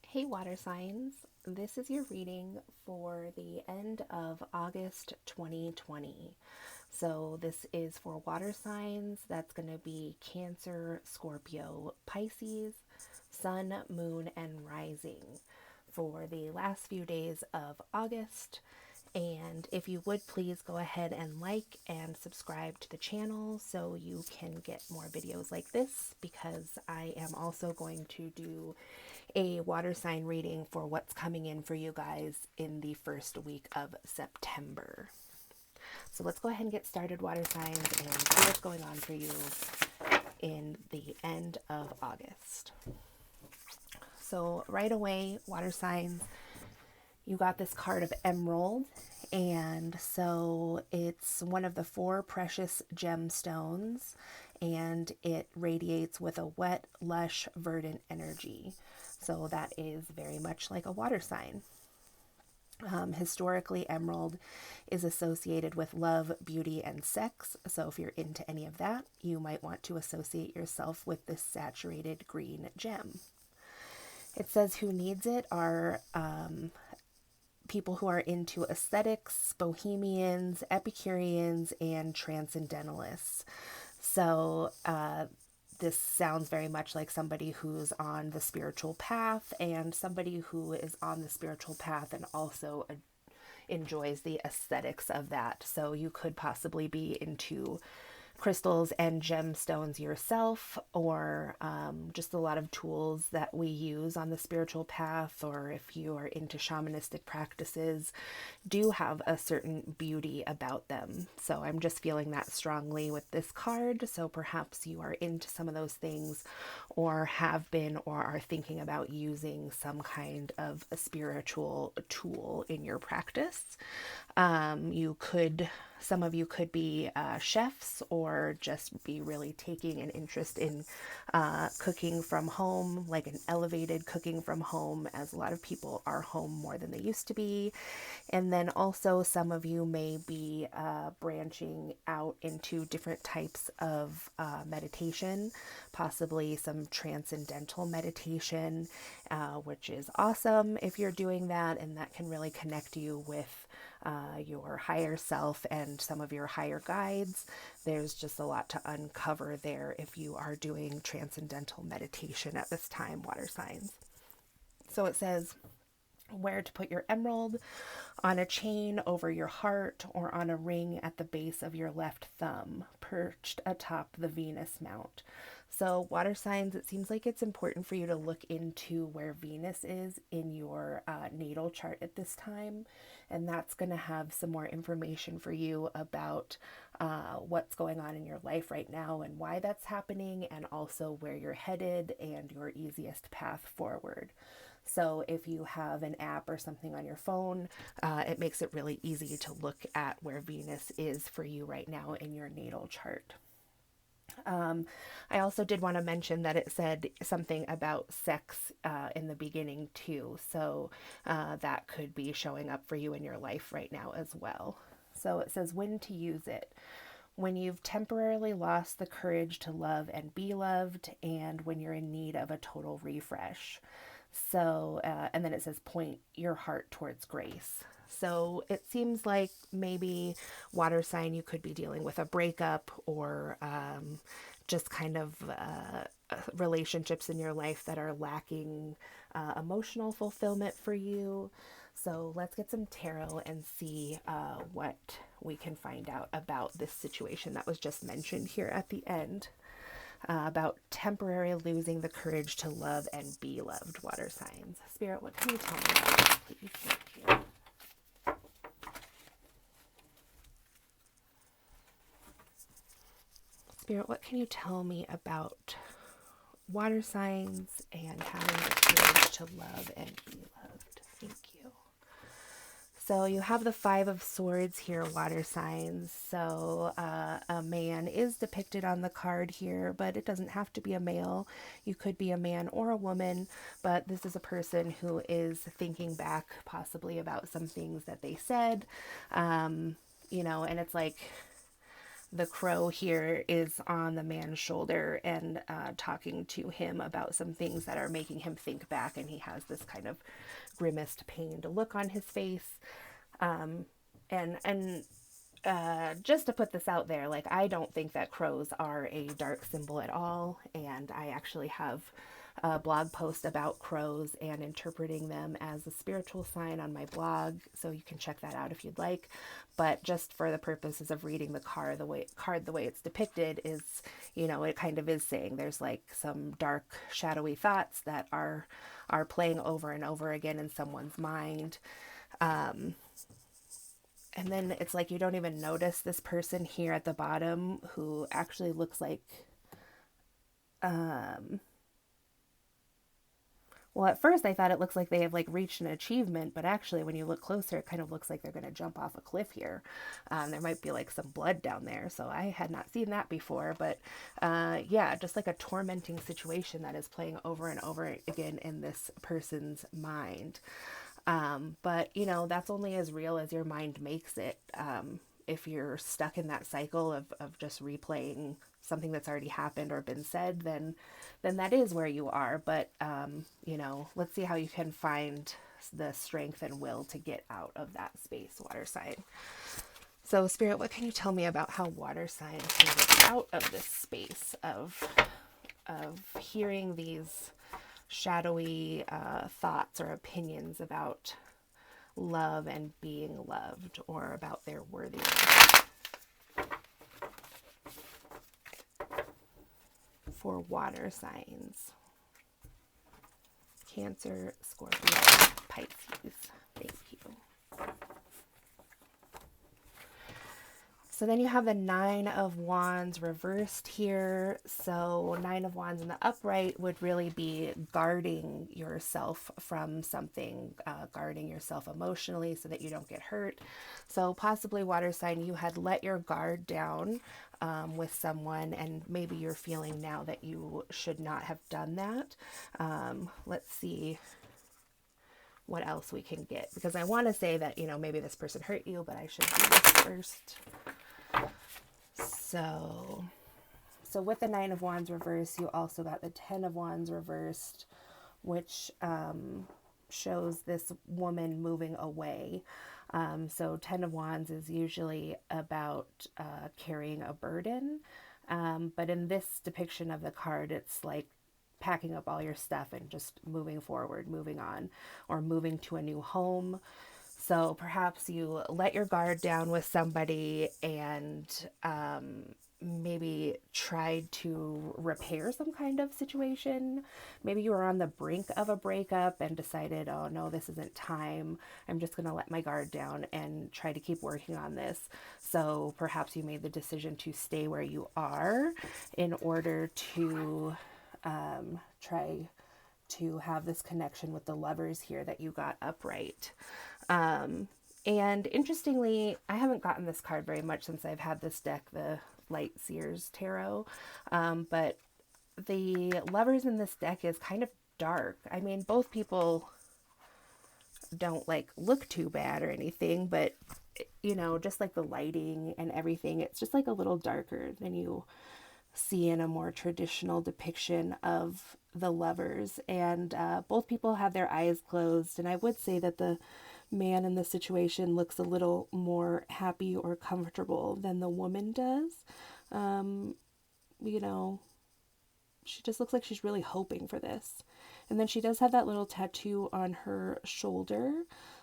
Hey, water signs. This is your reading for the end of August 2020. So, this is for water signs. That's going to be Cancer, Scorpio, Pisces, Sun, Moon, and Rising for the last few days of August. And if you would please go ahead and like and subscribe to the channel so you can get more videos like this, because I am also going to do a water sign reading for what's coming in for you guys in the first week of September. So let's go ahead and get started, water signs, and see what's going on for you in the end of August. So right away, water signs, you got this card of Emerald, and so it's one of the four precious gemstones, and it radiates with a wet, lush, verdant energy. So that is very much like a water sign. Historically, emerald is associated with love, beauty, and sex. So if you're into any of that, you might want to associate yourself with this saturated green gem. It says who needs it are people who are into aesthetics, bohemians, Epicureans, and transcendentalists. So this sounds very much like somebody who's on the spiritual path, and somebody who is on the spiritual path and also enjoys the aesthetics of that. So you could possibly be into crystals and gemstones yourself, or just a lot of tools that we use on the spiritual path, or if you are into shamanistic practices, do have a certain beauty about them. So I'm just feeling that strongly with this card. So perhaps you are into some of those things, or have been, or are thinking about using some kind of a spiritual tool in your practice. Some of you could be chefs, or just be really taking an interest in cooking from home, like an elevated cooking from home, as a lot of people are home more than they used to be. And then also some of you may be branching out into different types of meditation, possibly some transcendental meditation, which is awesome if you're doing that, and that can really connect you with your higher self and some of your higher guides. There's just a lot to uncover there if you are doing transcendental meditation at this time, water signs. So it says where to put your emerald: on a chain over your heart, or on a ring at the base of your left thumb, perched atop the Venus mount. So, water signs, it seems like it's important for you to look into where Venus is in your natal chart at this time. And that's going to have some more information for you about what's going on in your life right now and why that's happening, and also where you're headed and your easiest path forward. So if you have an app or something on your phone, it makes it really easy to look at where Venus is for you right now in your natal chart. I also did want to mention that it said something about sex in the beginning too. So that could be showing up for you in your life right now as well. So it says when to use it: when you've temporarily lost the courage to love and be loved, and when you're in need of a total refresh. So, and then it says point your heart towards grace. So it seems like maybe, water sign, you could be dealing with a breakup, or just kind of relationships in your life that are lacking emotional fulfillment for you. So let's get some tarot and see what we can find out about this situation that was just mentioned here at the end. About temporarily losing the courage to love and be loved, water signs. Spirit, what can you tell me about this, please? Thank you. Spirit, what can you tell me about water signs and having the courage to love and be loved? Thank you. So you have the Five of Swords here, water signs. So a man is depicted on the card here, but it doesn't have to be a male. You could be a man or a woman, but this is a person who is thinking back possibly about some things that they said, and it's like, the crow here is on the man's shoulder and talking to him about some things that are making him think back, and he has this kind of grimaced, pained look on his face. And just to put this out there, like, I don't think that crows are a dark symbol at all, and I actually have a blog post about crows and interpreting them as a spiritual sign on my blog, so you can check that out if you'd like. But just for the purposes of reading the card the way it's depicted is, it kind of is saying there's like some dark, shadowy thoughts that are playing over and over again in someone's mind. And then it's like you don't even notice this person here at the bottom who actually looks like, well, at first I thought it looks like they have like reached an achievement, but actually when you look closer, it kind of looks like they're going to jump off a cliff here. There might be like some blood down there. So I had not seen that before, but yeah, just like a tormenting situation that is playing over and over again in this person's mind. But that's only as real as your mind makes it. If you're stuck in that cycle of just replaying something that's already happened or been said, then that is where you are. But, let's see how you can find the strength and will to get out of that space, water sign. So Spirit, what can you tell me about how water signs can get out of this space of hearing these shadowy thoughts or opinions about love and being loved, or about their worthiness? For water signs: Cancer, Scorpio, Pisces. Thank you. So then you have the Nine of Wands reversed here. So Nine of Wands in the upright would really be guarding yourself from something, guarding yourself emotionally so that you don't get hurt. So possibly, water sign, you had let your guard down with someone, and maybe you're feeling now that you should not have done that. Let's see what else we can get, because I want to say that, maybe this person hurt you, but I should do this first. So with the Nine of Wands reversed, you also got the Ten of Wands reversed, which shows this woman moving away. So Ten of Wands is usually about carrying a burden. But in this depiction of the card, it's like packing up all your stuff and just moving forward, moving on, or moving to a new home. So perhaps you let your guard down with somebody and maybe tried to repair some kind of situation. Maybe you were on the brink of a breakup and decided, oh no, this isn't time. I'm just going to let my guard down and try to keep working on this. So perhaps you made the decision to stay where you are in order to try to have this connection with the Lovers here that you got upright. And interestingly, I haven't gotten this card very much since I've had this deck, the Light Seers Tarot. But the Lovers in this deck is kind of dark. I mean, both people don't like look too bad or anything, but just like the lighting and everything, it's just like a little darker than you see in a more traditional depiction of the Lovers. And both people have their eyes closed, and I would say that the man in the situation looks a little more happy or comfortable than the woman does. She just looks like she's really hoping for this. And then she does have that little tattoo on her shoulder.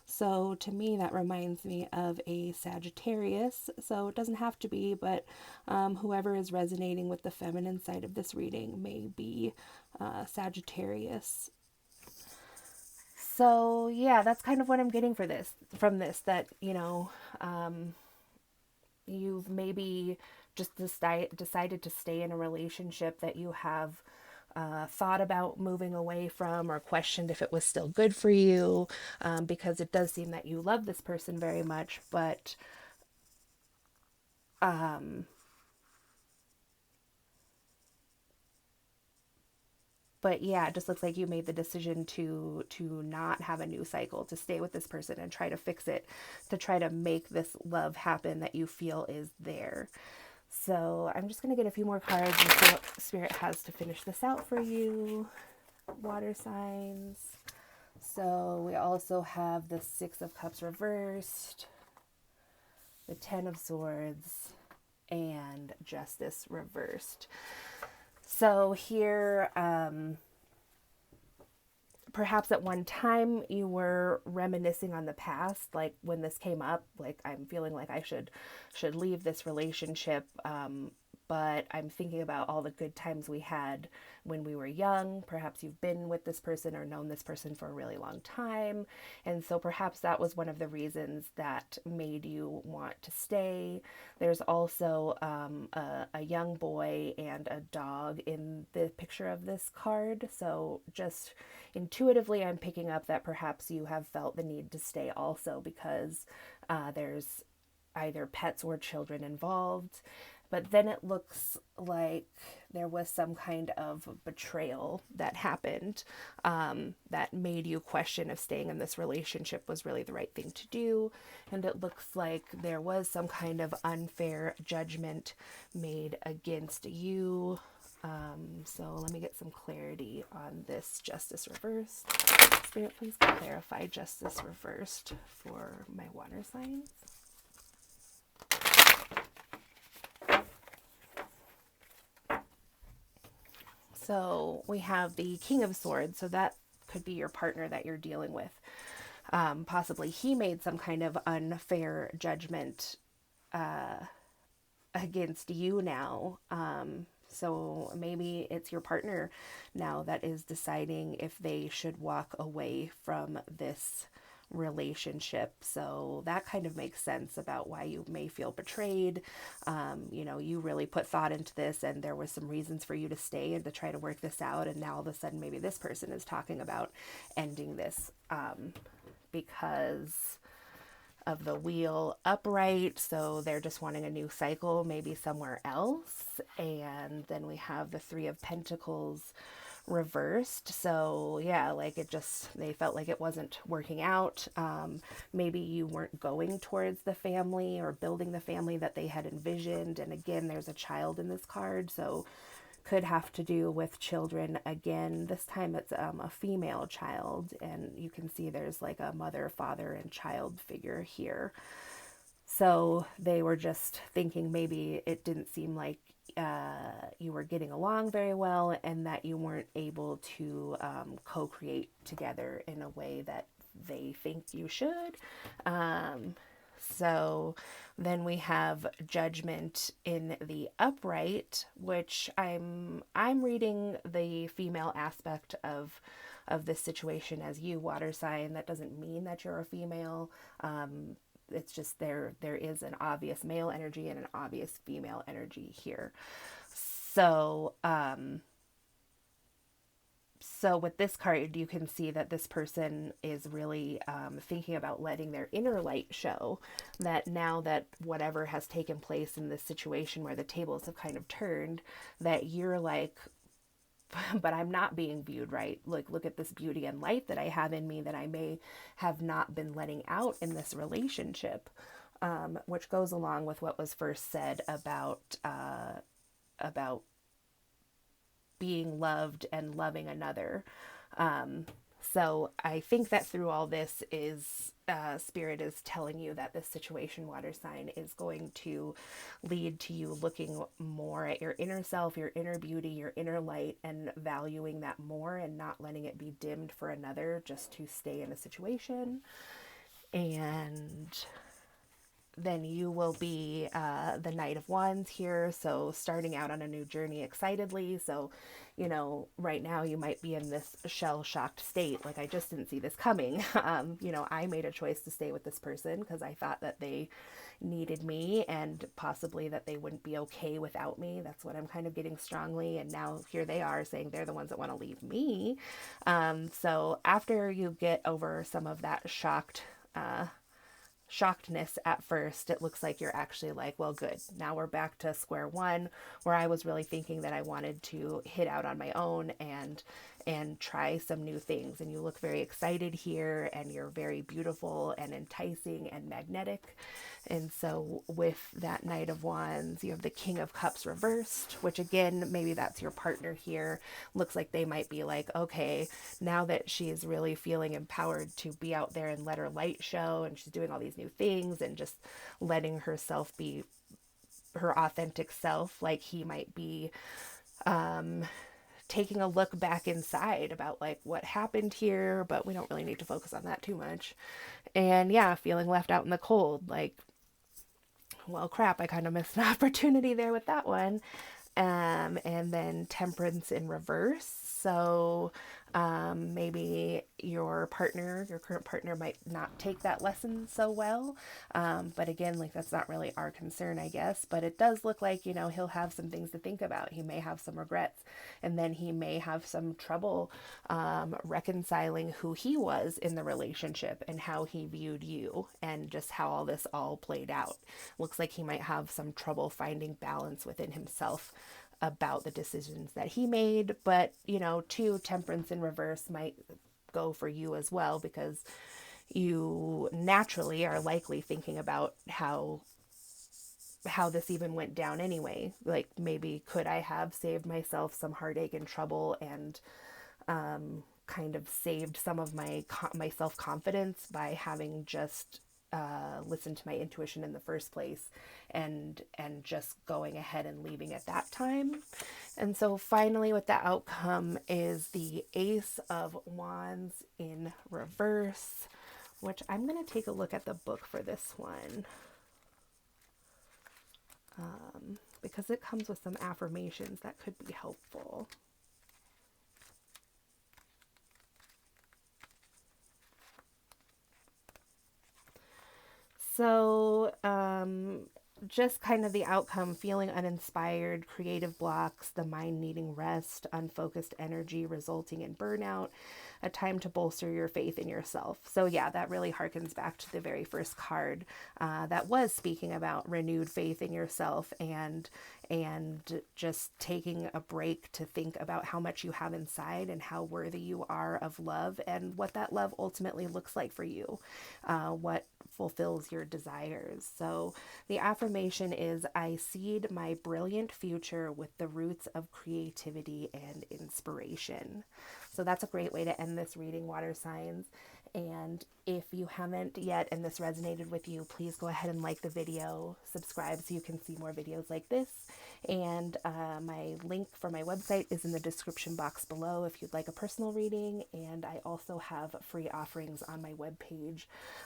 So to me, that reminds me of a Sagittarius. So it doesn't have to be, but whoever is resonating with the feminine side of this reading may be Sagittarius. So yeah, that's kind of what I'm getting from this, that, you've maybe just decided to stay in a relationship that you have thought about moving away from, or questioned if it was still good for you, because it does seem that you love this person very much, but yeah, it just looks like you made the decision to not have a new cycle, to stay with this person and try to fix it, to try to make this love happen that you feel is there. So I'm just going to get a few more cards and see what Spirit has to finish this out for you, water signs. So we also have the Six of Cups reversed, the Ten of Swords, and Justice reversed. So here, perhaps at one time you were reminiscing on the past, like when this came up, like I'm feeling like I should leave this relationship, but I'm thinking about all the good times we had when we were young. Perhaps you've been with this person or known this person for a really long time, and so perhaps that was one of the reasons that made you want to stay. There's also a young boy and a dog in the picture of this card, so just intuitively I'm picking up that perhaps you have felt the need to stay also because there's either pets or children involved. But then it looks like there was some kind of betrayal that happened, that made you question if staying in this relationship was really the right thing to do. And it looks like there was some kind of unfair judgment made against you. So let me get some clarity on this Justice reversed. Spirit, please clarify Justice reversed for my water signs. So we have the King of Swords, so that could be your partner that you're dealing with. Possibly he made some kind of unfair judgment against you now. So maybe it's your partner now that is deciding if they should walk away from this relationship. So that kind of makes sense about why you may feel betrayed. You really put thought into this and there was some reasons for you to stay and to try to work this out. And now all of a sudden, maybe this person is talking about ending this because of the wheel upright. So they're just wanting a new cycle, maybe somewhere else. And then we have the Three of Pentacles reversed. So yeah, like they felt like it wasn't working out. Maybe you weren't going towards the family or building the family that they had envisioned. And again, there's a child in this card. So could have to do with children again. This time it's a female child, and you can see there's like a mother, father, and child figure here. So they were just thinking maybe it didn't seem like you were getting along very well and that you weren't able to co-create together in a way that they think you should. So then we have Judgment in the upright, which I'm reading the female aspect of this situation as you, water sign. That doesn't mean that you're a female. It's just there is an obvious male energy and an obvious female energy here. So so with this card, you can see that this person is really thinking about letting their inner light show, that now that whatever has taken place in this situation where the tables have kind of turned, that you're like, but I'm not being viewed right. Like, look at this beauty and light that I have in me that I may have not been letting out in this relationship, which goes along with what was first said about being loved and loving another. So I think that through all this is Spirit is telling you that this situation, water sign, is going to lead to you looking more at your inner self, your inner beauty, your inner light, and valuing that more and not letting it be dimmed for another just to stay in a situation. And then you will be the Knight of Wands here, so starting out on a new journey excitedly. So, right now you might be in this shell-shocked state, like, I just didn't see this coming. I made a choice to stay with this person because I thought that they needed me and possibly that they wouldn't be okay without me. That's what I'm kind of getting strongly, and now here they are saying they're the ones that want to leave me. So after you get over some of that shockedness at first, it looks like you're actually like, well, good. Now we're back to square one, where I was really thinking that I wanted to hit out on my own and and try some new things. And you look very excited here, and you're very beautiful and enticing and magnetic. And so with that Knight of Wands, you have the King of Cups reversed, which again, maybe that's your partner here. Looks like they might be like, okay, now that she's really feeling empowered to be out there and let her light show, and she's doing all these new things and just letting herself be her authentic self, like he might be taking a look back inside about like what happened here, but we don't really need to focus on that too much. And yeah, feeling left out in the cold, like, well, crap, I kind of missed an opportunity there with that one. And then Temperance in reverse. So maybe your partner, your current partner, might not take that lesson so well. But again, like that's not really our concern, I guess. But it does look like, you know, he'll have some things to think about. He may have some regrets, and then he may have some trouble reconciling who he was in the relationship and how he viewed you, and just how all this all played out. Looks like he might have some trouble finding balance within himself about the decisions that he made. But, you know, too, Temperance in reverse might go for you as well, because you naturally are likely thinking about how this even went down anyway. Like, maybe could I have saved myself some heartache and trouble, and kind of saved some of my self-confidence by having just listened to my intuition in the first place, and just going ahead and leaving at that time. And so finally, what the outcome is the Ace of Wands in reverse, which I'm going to take a look at the book for this one, because it comes with some affirmations that could be helpful. So, just kind of the outcome: feeling uninspired, creative blocks, the mind needing rest, unfocused energy resulting in burnout, a time to bolster your faith in yourself. So yeah, that really harkens back to the very first card that was speaking about renewed faith in yourself, and just taking a break to think about how much you have inside and how worthy you are of love, and what that love ultimately looks like for you, what fulfills your desires. So the affirmation is, I seed my brilliant future with the roots of creativity and inspiration. So that's a great way to end this reading, water signs. And if you haven't yet and this resonated with you, please go ahead and like the video, subscribe so you can see more videos like this. And my link for my website is in the description box below if you'd like a personal reading. And I also have free offerings on my webpage,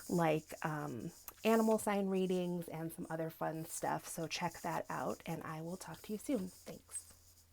like animal sign readings and some other fun stuff. So check that out, and I will talk to you soon. Thanks.